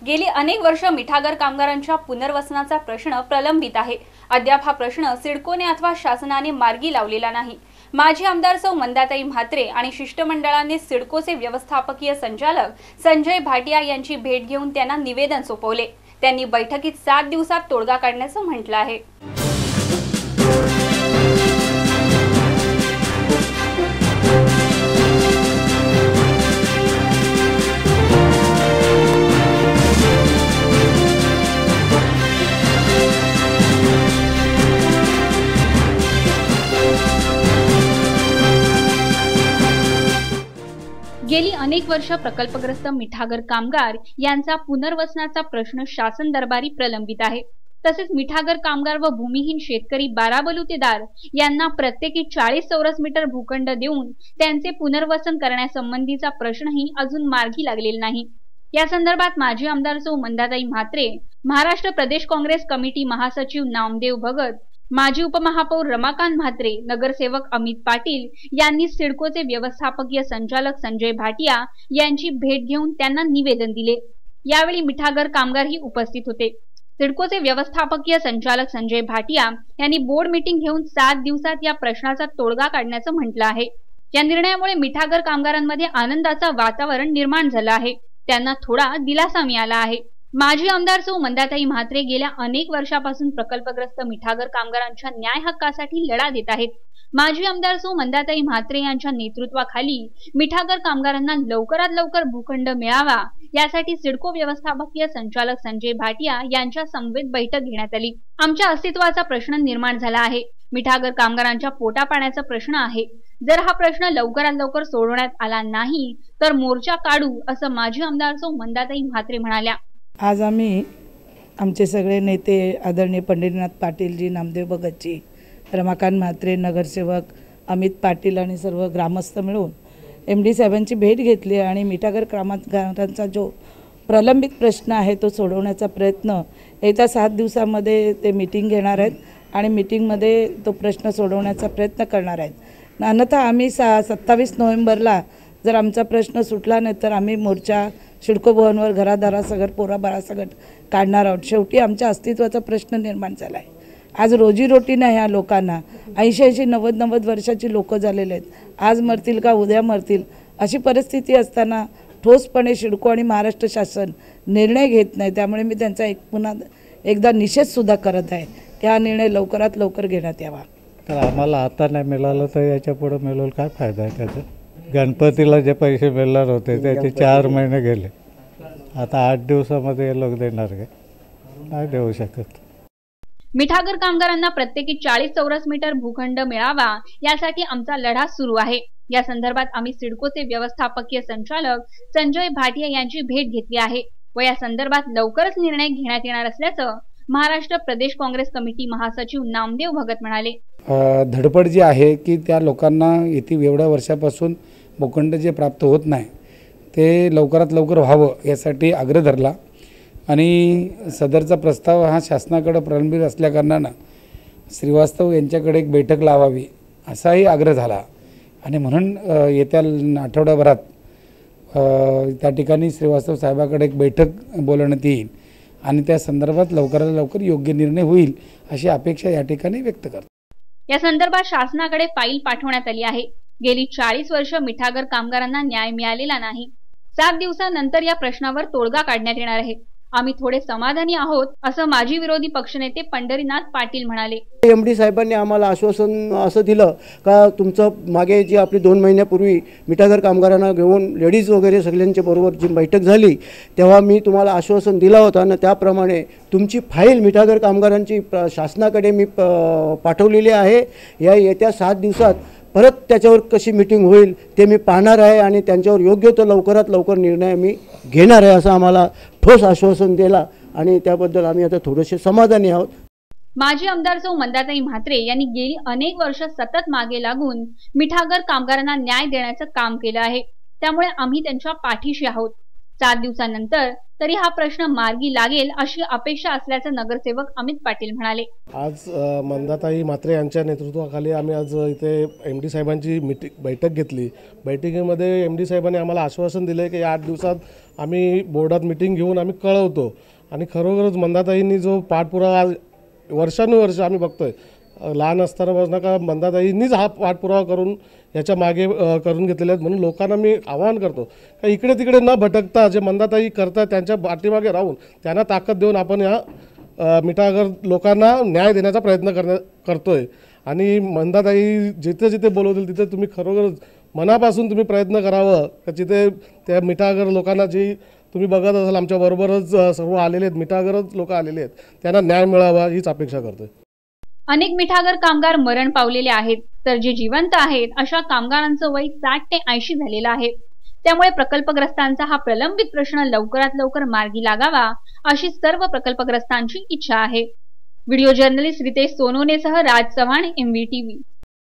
गेली अनेक वर्ष मिठागर कामगारांच्या पुनर्वसनाचा प्रश्न प्रलंबित आहे। अद्याप हा प्रश्न सिडकोने अथवा शासनाने मार्गी लावलेला नाही। माजी आमदार सौ मंदाताई म्हात्रे आणि शिष्टमंडळाने सिडकोचे व्यवस्थापकीय संचालक संजय भाटिया यांची भेट घेऊन त्यांना निवेदन सोपवले। त्यांनी बैठकीत 7 दिवसात तोडगा काढण्याचं म्हटलं आहे। गेली अनेक वर्ष प्रकल्पग्रस्त मिठागर कामगार यांचा पुनर्वसनाचा प्रश्न शासन दरबारी प्रलंबित आहे। तसेच मिठागर कामगार व भूमिहीन शेतकरी बाराबलुतेदार यांना प्रत्येकी 40 चौरस मीटर भूखंड देऊन त्यांचे पुनर्वसन करण्यासंबंधीचा प्रश्नही अजून मार्गी लागलेला नाही। या संदर्भात माजी आमदार सौ मंदाताई म्हात्रे, महाराष्ट्र प्रदेश काँग्रेस कमिटी महासचिव नामदेव भगत, माजी उपमहापौर रमाकांत म्हात्रे, नगरसेवक अमित पाटील यांनी सिडकोचे व्यवस्थापकीय संचालक संजय भाटिया यांची भेट घेऊन त्यांना निवेदन दिले। यावेळी मिठागर कामगारही उपस्थित होते। सिडकोचे व्यवस्थापकीय संचालक संजय भाटिया यांनी बोर्ड मीटिंग घेऊन 7 दिवसात या प्रश्नाचा तोडगा काढण्याचं म्हटलं आहे। या निर्णयामुळे मिठागर कामगारांमध्ये आनंदाचा वातावरण निर्माण झालं आहे। त्यांना थोडा दिलासा मिळाला आहे। माजी आमदार सौ मंदाताई म्हात्रे गेल्या अनेक वर्षापासून प्रकल्पग्रस्त मिठागर कामगारांच्या न्याय हक्कासाठी लढा देत आहेत। माजी आमदार सौ मंदाताई म्हात्रे यांच्या नेतृत्वाखाली मिठागर कामगारांना लवकरात लवकर भूखंड मिळावा यासाठी सिडको व्यवस्थापकीय संचालक संजय भाटिया यांच्या समवेत बैठक घेण्यात आली। आमच्या अस्तित्वाचा प्रश्न निर्माण झाला आहे। मिठागर कामगारांच्या पोटापाण्याचा प्रश्न आहे। जर हा प्रश्न लवकरात लवकर सोडवण्यात आला नाही तर मोर्चा काढू असं माजी आमदार सौ मंदाताई म्हात्रे म्हणाल्या। आज आम्ही आमचे सगळे नेते आदरणीय पंढरीनाथ पाटीलजी, नामदेव भगतजी, रमाकांत म्हात्रे, नगरसेवक अमित पाटील आणि सर्व ग्रामस्थ मिळून MD साहेबांची भेट घेतली आणि मिठागर कामगारांचा जो प्रलंबित प्रश्न आहे तो सोडवण्याचा प्रयत्न येत्या 7 दिवसामध्ये ते मीटिंग घेणार आहेत आणि मीटिंगमध्ये तो प्रश्न सोडवण्याचा प्रयत्न करणार आहेत। अन्यथा आम्ही 27 नोव्हेंबरला जर आमचा प्रश्न सुटला नाही तर आम्ही मोर्चा सिडको भवनवर घरादारासकट पोराबाळासकट काढणार आहोत। शेवटी आमच्या अस्तित्वाचा प्रश्न निर्माण झाला आहे। आज रोजीरोटी नाही ह्या लोकांना, 80-80, 90-90 वर्षाची लोक झालेले आहेत। आज मरतील का उद्या मरतील अशी परिस्थिती असताना ठोसपणे सिडको आणि महाराष्ट्र शासन निर्णय घेत नाही। त्यामुळे मी त्यांचा पुन्हा एकदा निषेधसुद्धा करत आहे की हा निर्णय लवकरात लवकर घेण्यात यावा। तर आम्हाला आता नाही मिळालं तर याच्या पुढे मिळवलं काय फायदा आहे त्याचा? गणपतीला जे पैसे मिळणार होते त्याचे 4 महिने गेले। आता 8 दिवसामध्ये हे लोक देणार का? नाही देऊ शकत। मिठागर कामगारांना प्रत्येकी 40 चौरस मीटर भूखंड मिळावा यासाठी आमचा लढा सुरू आहे। या संदर्भात आम्ही सिडकोचे व्यवस्थापकीय संचालक संजय भाटिया यांची भेट घेतली आहे व या संदर्भात लवकरच निर्णय घेण्यात येणार असल्याचं महाराष्ट्र प्रदेश काँग्रेस कमिटी महासचिव नामदेव भगत म्हणाले। धडपड जी आहे की त्या लोकांना येथे एवढ्या वर्षापासून भूखंड जे प्राप्त होत नाही ते लवकरात लवकर व्हावं यासाठी आग्रह धरला आणि सदरचा प्रस्ताव हा शासनाकडे प्रलंबित असल्याकारणानं श्रीवास्तव यांच्याकडे एक बैठक लावावी असाही आग्रह झाला आणि म्हणून येत्या आठवड्याभरात त्या ठिकाणी श्रीवास्तव साहेबाकडे एक बैठक बोलवण्यात येईल आणि त्या संदर्भात लवकरात लवकर योग्य निर्णय होईल अशी अपेक्षा या ठिकाणी व्यक्त करतो। या संदर्भात शासनाकडे फाईल पाठवण्यात आली आहे। गेली 40 वर्ष मिठागर कामगारांना न्याय मिळालेला नाही। 7 दिवसानंतर या प्रश्नावर तोडगा काढण्यात येणार आहे। आम्ही थोडे समाधानी आहोत असं माजी विरोधी पक्षनेते पंढरीनाथ पाटील म्हणाले। MD साहेबांनी आम्हाला आश्वासन असं दिलं का तुमचं मागे जी आपली 2 महिन्यापूर्वी मिठागर कामगारांना घेऊन लेडीज वगैरे सगळ्यांच्या बरोबर जी बैठक झाली तेव्हा मी तुम्हाला आश्वासन दिला होता आणि त्याप्रमाणे तुमची फाईल मिठागर कामगारांची शासनाकडे मी पाठवलेली आहे। या येत्या 7 दिवसात परत त्याच्यावर कशी मीटिंग होईल ते मी पाहणार आहे आणि त्यांच्यावर योग्य तो लवकरात लवकर निर्णय मी घेणार आहे असं आम्हाला ठोस आश्वासन दिला आणि त्याबद्दल आम्ही आता थोडेसे समाधानी आहोत। माजी आमदार सौ मंदाताई म्हात्रे यांनी गेली अनेक वर्ष सतत मागे लागून मिठागर कामगारांना न्याय देण्याचं काम केलं आहे। त्यामुळे आम्ही त्यांच्या पाठीशी आहोत। 7 दिवसांनंतर तरी हा प्रश्न मार्गी लागेल अशी अपेक्षा असल्याचं नगरसेवक अमित पाटील म्हणाले। आज मंदाताई म्हात्रे यांच्या नेतृत्वाखाली आम्ही आज इथे MD साहेबांची बैठक घेतली। बैठकीमध्ये MD साहेबांनी आम्हाला आश्वासन दिले की 8 दिवसात आम्ही बोर्डात मीटिंग घेऊन आम्ही कळवतो आणि खरोखरच मंदाताईंनी जो पाठपुरावा वर्षानुवर्ष आम्ही बघतोय, लहान असतानापासून का मंदाताईंनीच हा पाठपुरावा करून याच्या मागे करून घेतलेले आहेत। म्हणून लोकांना मी आवाहन करतो का इकडे तिकडे न भटकता जे मंदाताई करतात त्यांच्या पाठीमागे राहून त्यांना ताकद देऊन आपण या मिठागर लोकांना न्याय देण्याचा प्रयत्न करतोय। आणि मंदाताई जिथे जिथे बोलवतील तिथे तुम्ही खरोखर मनापासून तुम्ही प्रयत्न करावं का जिथे त्या मिठागर लोकांना जी तुम्ही बघत असाल आमच्याबरोबरच सर्व आलेले आहेत, मिठागरच लोक आलेले आहेत, त्यांना न्याय मिळावा हीच अपेक्षा करतोय। अनेक मिठागर कामगार मरण पावलेले आहेत, तर जे जिवंत आहेत अशा कामगारांचं वय 60 ते 80 झालेलं आहे। त्यामुळे प्रकल्पग्रस्तांचा हा प्रलंबित प्रश्न लवकरात लवकर मार्गी लागावा अशी सर्व प्रकल्पग्रस्तांची इच्छा आहे। व्हिडिओ जर्नलिस्ट रितेश सोनोनेसह राज चव्हाण, MVTV।